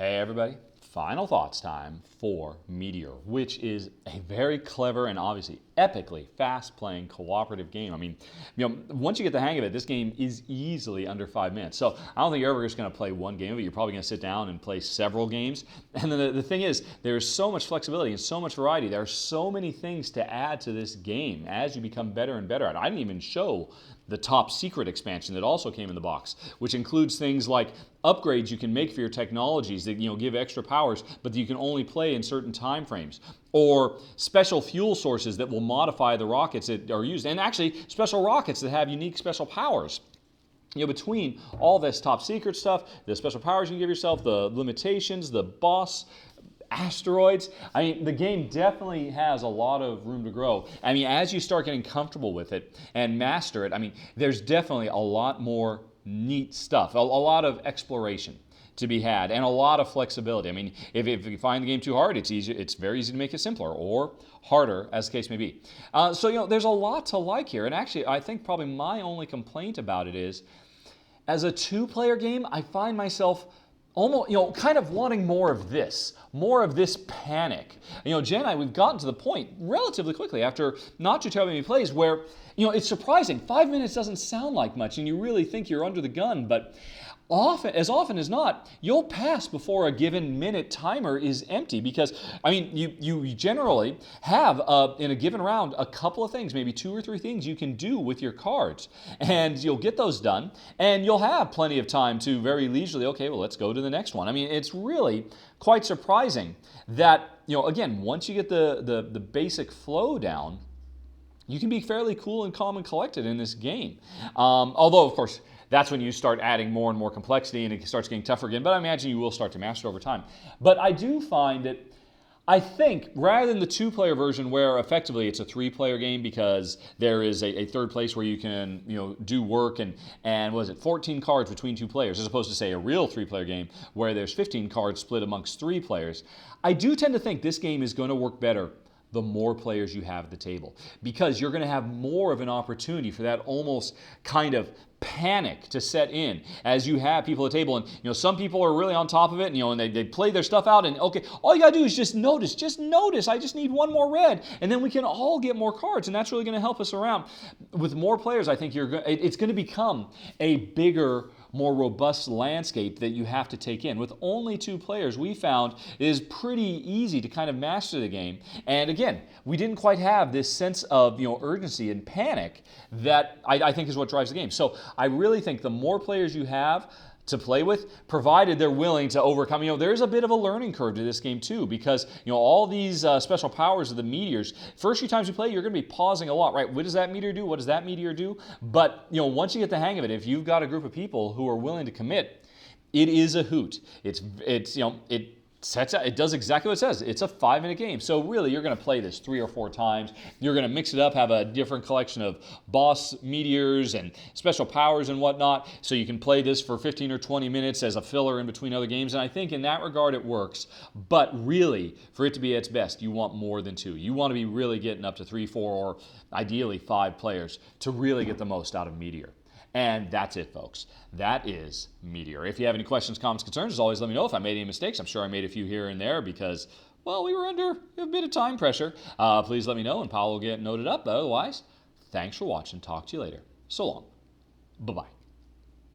Hey everybody, final thoughts time for Meteor, which is a very clever and obviously epically fast-playing cooperative game. I mean, once you get the hang of it, this game is easily under 5 minutes. So I don't think you're ever just going to play one game of it. You're probably going to sit down and play several games. And then the thing is, there's so much flexibility and so much variety. There are so many things to add to this game as you become better and better at it. I didn't even show the top secret expansion that also came in the box, which includes things like upgrades you can make for your technologies that give extra powers, but that you can only play in certain time frames, or special fuel sources that will modify the rockets that are used, and actually special rockets that have unique special powers. Between all this top secret stuff, the special powers you can give yourself, the limitations, the boss asteroids. I mean, the game definitely has a lot of room to grow. I mean, as you start getting comfortable with it and master it, I mean, there's definitely a lot more neat stuff, a lot of exploration to be had, and a lot of flexibility. I mean, if you find the game too hard, it's very easy to make it simpler, or harder, as the case may be. So there's a lot to like here, and actually, I think probably my only complaint about it is, as a two-player game, I find myself almost, kind of wanting more of this panic. Jen and I, we've gotten to the point relatively quickly after not too terribly many plays where, it's surprising. 5 minutes doesn't sound like much, and you really think you're under the gun, but often as not, you'll pass before a given minute timer is empty because, I mean, you generally have, in a given round, a couple of things, maybe 2 or 3 things you can do with your cards. And you'll get those done, and you'll have plenty of time to very leisurely, okay, well, let's go to the next one. I mean, it's really quite surprising that, again, once you get the basic flow down, you can be fairly cool and calm and collected in this game. Although, of course, that's when you start adding more and more complexity and it starts getting tougher again. But I imagine you will start to master over time. But I do find that, I think, rather than the 2-player version where effectively it's a 3-player game because there is a third place where you can do work and what is it, 14 cards between 2 players, as opposed to, say, a real 3-player game where there's 15 cards split amongst 3 players, I do tend to think this game is going to work better the more players you have at the table, because you're going to have more of an opportunity for that almost kind of panic to set in as you have people at the table, and some people are really on top of it, and they play their stuff out, and okay, all you gotta do is just notice, I just need one more red, and then we can all get more cards, and that's really going to help us around. With more players, I think it's going to become a bigger, more robust landscape that you have to take in. With only 2 players, we found it is pretty easy to kind of master the game. And again, we didn't quite have this sense of urgency and panic that I think is what drives the game. So I really think the more players you have to play with, provided they're willing to overcome, there's a bit of a learning curve to this game too, because all these special powers of the meteors, first few times you play, you're going to be pausing a lot, right? What does that meteor do? What does that meteor do? But once you get the hang of it, if you've got a group of people who are willing to commit, it is a hoot. It does exactly what it says. It's a 5-minute game. So really, you're going to play this 3 or 4 times. You're going to mix it up, have a different collection of boss meteors and special powers and whatnot. So you can play this for 15 or 20 minutes as a filler in between other games. And I think in that regard, it works. But really, for it to be at its best, you want more than 2. You want to be really getting up to 3, 4, or ideally 5 players to really get the most out of Meteor. And that's it, folks. That is Meteor. If you have any questions, comments, concerns, as always, let me know. If I made any mistakes, I'm sure I made a few here and there because, well, we were under a bit of time pressure. Please let me know, and Paul will get noted up. But otherwise, thanks for watching. Talk to you later. So long. Bye-bye.